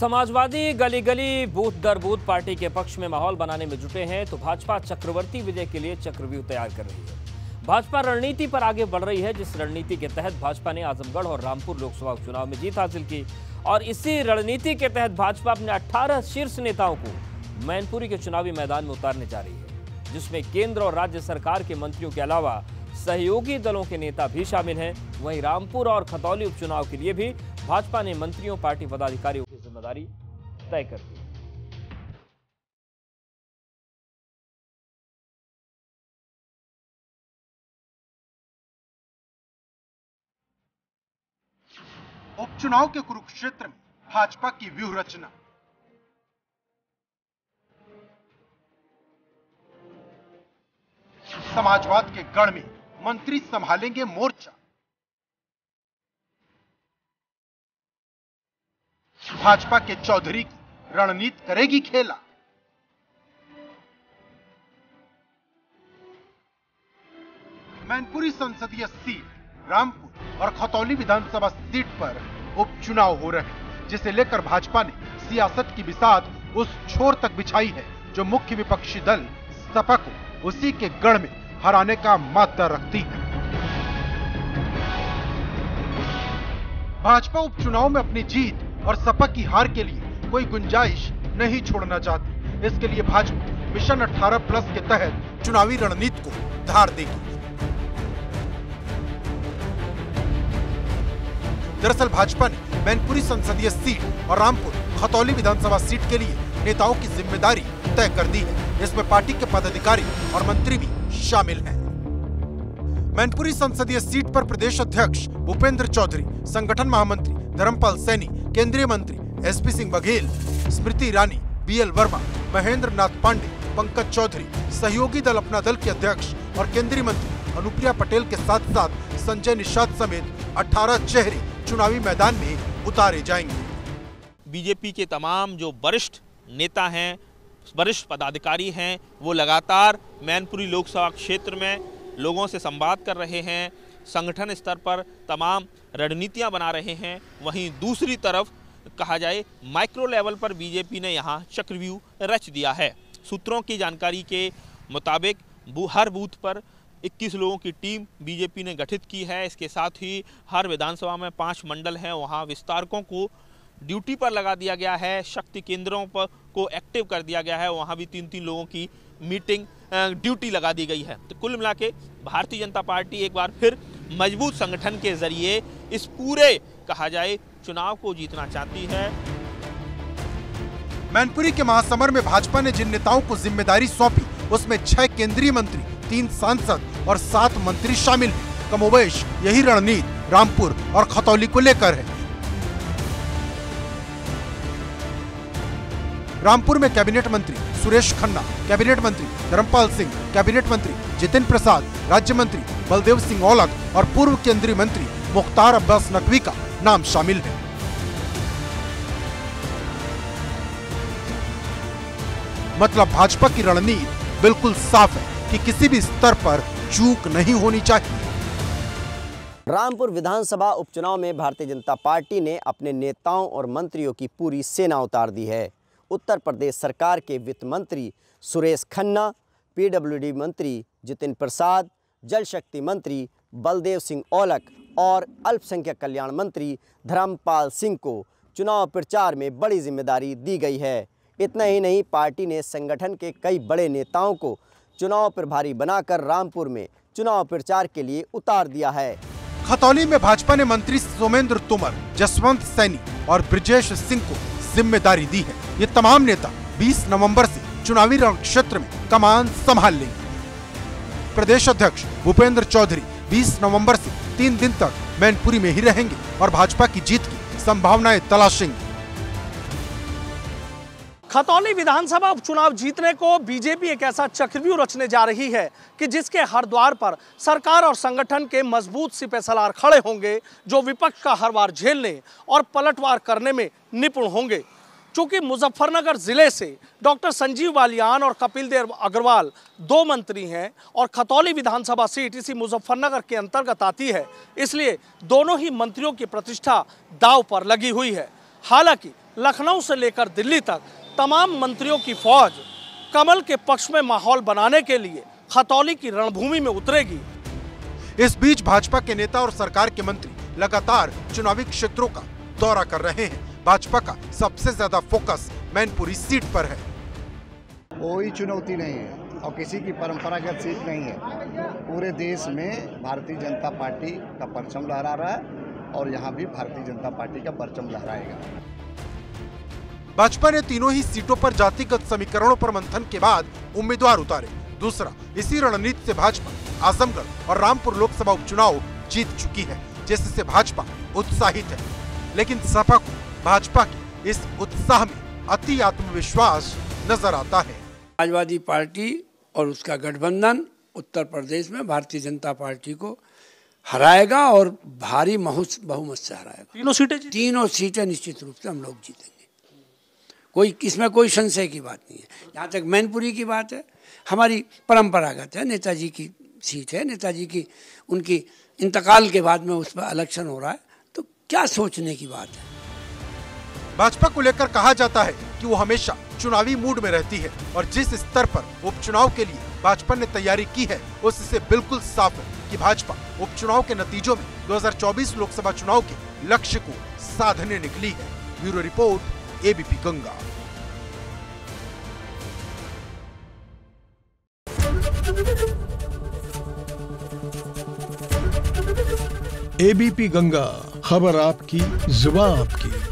समाजवादी गली गली बूथ दर booth party के पक्ष में माहौल बनाने में जुटे हैं तो भाजपा चक्रवर्ती विजय के लिए चक्रव्यूह तैयार कर रही है। भाजपा रणनीति पर आगे बढ़ रही है, जिस रणनीति के तहत भाजपा ने आजमगढ़ और रामपुर लोकसभा चुनाव में जीत हासिल की और इसी रणनीति के तहत भाजपा अपने 18 शीर्ष नेताओं को मैनपुरी के चुनावी मैदान में उतारने जा रही है, जिसमें केंद्र और राज्य सरकार के मंत्रियों के अलावा सहयोगी दलों के नेता भी शामिल हैं। वहीं रामपुर और खतौली उपचुनाव के लिए भी भाजपा ने मंत्रियों पार्टी पदाधिकारियों की जिम्मेदारी तय कर दी। उपचुनाव के कुरुक्षेत्र में भाजपा की व्यूह रचना। समाजवाद के गढ़ में मंत्री संभालेंगे मोर्चा। भाजपा के चौधरी की रणनीति करेगी खेला। मैनपुरी संसदीय सीट, रामपुर और खतौली विधानसभा सीट पर उपचुनाव हो रहे हैं, जिसे लेकर भाजपा ने सियासत की बिसात उस छोर तक बिछाई है जो मुख्य विपक्षी दल सपा को उसी के गढ़ में हराने का मादा रखती है। भाजपा उपचुनाव में अपनी जीत और सपा की हार के लिए कोई गुंजाइश नहीं छोड़ना चाहती। इसके लिए भाजपा मिशन 18+ के तहत चुनावी रणनीति को धार देगी। दरअसल भाजपा ने मैनपुरी संसदीय सीट और रामपुर खतौली विधानसभा सीट के लिए नेताओं की जिम्मेदारी तय कर दी है। इसमें पार्टी के पदाधिकारी और मंत्री भी शामिल हैं। मैनपुरी संसदीय सीट पर प्रदेश अध्यक्ष भूपेंद्र चौधरी, संगठन महामंत्री धर्मपाल सैनी, केंद्रीय मंत्री एसपी सिंह बघेल, स्मृति ईरानी, बीएल वर्मा, महेंद्र नाथ पांडे, पंकज चौधरी, सहयोगी दल अपना दल के अध्यक्ष और केंद्रीय मंत्री अनुप्रिया पटेल के साथ साथ संजय निषाद समेत 18 चेहरे चुनावी मैदान में उतारे जाएंगे। बीजेपी के तमाम जो वरिष्ठ नेता हैं, वरिष्ठ पदाधिकारी हैं, वो लगातार मैनपुरी लोकसभा क्षेत्र में लोगों से संवाद कर रहे हैं, संगठन स्तर पर तमाम रणनीतियां बना रहे हैं। वहीं दूसरी तरफ कहा जाए माइक्रो लेवल पर बीजेपी ने यहां चक्रव्यूह रच दिया है। सूत्रों की जानकारी के मुताबिक हर बूथ पर 21 लोगों की टीम बीजेपी ने गठित की है। इसके साथ ही हर विधानसभा में 5 मंडल हैं, वहां विस्तारकों को ड्यूटी पर लगा दिया गया है। शक्ति केंद्रों पर को एक्टिव कर दिया गया है, वहां भी 3-3 लोगों की मीटिंग ड्यूटी लगा दी गई है। तो कुल मिला के भारतीय जनता पार्टी एक बार फिर मजबूत संगठन के जरिए इस पूरे कहा जाए चुनाव को जीतना चाहती है। मैनपुरी के महासमर में भाजपा ने जिन नेताओं को जिम्मेदारी सौंपी, उसमें 6 केंद्रीय मंत्री, 3 सांसद और 7 मंत्री शामिल हैं। कमोबेश यही रणनीति रामपुर और खतौली को लेकर है। रामपुर में कैबिनेट मंत्री सुरेश खन्ना, कैबिनेट मंत्री धर्मपाल सिंह, कैबिनेट मंत्री जितिन प्रसाद, राज्य मंत्री बलदेव सिंह औलख और पूर्व केंद्रीय मंत्री मुख्तार अब्बास नकवी का नाम शामिल है। मतलब भाजपा की रणनीति बिल्कुल साफ है कि किसी भी स्तर पर चूक नहीं होनी चाहिए। रामपुर विधानसभा उपचुनाव में भारतीय जनता पार्टी ने अपने नेताओं और मंत्रियों की पूरी सेना उतार दी है। उत्तर प्रदेश सरकार के वित्त मंत्री सुरेश खन्ना, पीडब्ल्यूडी मंत्री जितिन प्रसाद, जल शक्ति मंत्री बलदेव सिंह औलख और अल्पसंख्यक कल्याण मंत्री धर्मपाल सिंह को चुनाव प्रचार में बड़ी जिम्मेदारी दी गई है। इतना ही नहीं, पार्टी ने संगठन के कई बड़े नेताओं को चुनाव प्रभारी बनाकर रामपुर में चुनाव प्रचार के लिए उतार दिया है। खतौली में भाजपा ने मंत्री सोमेंद्र तोमर, जसवंत सैनी और ब्रजेश सिंह को जिम्मेदारी दी है। ये तमाम नेता 20 नवंबर से चुनावी रण क्षेत्र में कमान संभाल लेंगे। प्रदेश अध्यक्ष भूपेंद्र चौधरी 20 नवंबर से 3 दिन तक मैनपुरी में ही रहेंगे और भाजपा की जीत की संभावनाएं तलाशेंगे। खतौली विधानसभा उपचुनाव जीतने को बीजेपी एक ऐसा चक्रव्यूह रचने जा रही है कि जिसके हर द्वार पर सरकार और संगठन के मजबूत सिपह सलार खड़े होंगे, जो विपक्ष का हर वार झेलने और पलटवार करने में निपुण होंगे। चूंकि मुजफ्फरनगर जिले से डॉक्टर संजीव बालियान और कपिल देव अग्रवाल 2 मंत्री हैं और खतौली विधानसभा सीट इसी मुजफ्फरनगर के अंतर्गत आती है, इसलिए दोनों ही मंत्रियों की प्रतिष्ठा दांव पर लगी हुई है। हालांकि लखनऊ से लेकर दिल्ली तक तमाम मंत्रियों की फौज कमल के पक्ष में माहौल बनाने के लिए खतौली की रणभूमि में उतरेगी। इस बीच भाजपा के नेता और सरकार के मंत्री लगातार चुनावी क्षेत्रों का दौरा कर रहे हैं। भाजपा का सबसे ज्यादा फोकस मैनपुरी सीट पर है। कोई चुनौती नहीं है और किसी की परंपरागत सीट नहीं है। पूरे देश में भारतीय जनता पार्टी का परचम लहरा रहा है और यहाँ भी भारतीय जनता पार्टी का परचम लहराएगा। भाजपा ने तीनों ही सीटों पर जातिगत समीकरणों पर मंथन के बाद उम्मीदवार उतारे। दूसरा, इसी रणनीति से भाजपा आजमगढ़ और रामपुर लोकसभा उपचुनाव जीत चुकी है, जिससे भाजपा उत्साहित है। लेकिन सपा को भाजपा के इस उत्साह में अति आत्मविश्वास नजर आता है। समाजवादी पार्टी और उसका गठबंधन उत्तर प्रदेश में भारतीय जनता पार्टी को हराएगा और भारी बहुमत से हराएगा। तीनों सीटें निश्चित रूप से हम लोग जीतेंगे। इसमें कोई संशय की बात नहीं है। जहाँ तक मैनपुरी की बात है, हमारी परंपरागत है, नेताजी की सीट है, नेताजी की उनकी इंतकाल के बाद में उस पर इलेक्शन हो रहा है, तो क्या सोचने की बात है। भाजपा को लेकर कहा जाता है कि वो हमेशा चुनावी मूड में रहती है और जिस स्तर पर उपचुनाव के लिए भाजपा ने तैयारी की है उससे बिल्कुल साफ है कि भाजपा उपचुनाव के नतीजों में 2024 लोकसभा चुनाव के लक्ष्य को साधने निकली है। Bureau report, ABP Ganga. ABP Ganga, खबर आपकी, जुबान आपकी।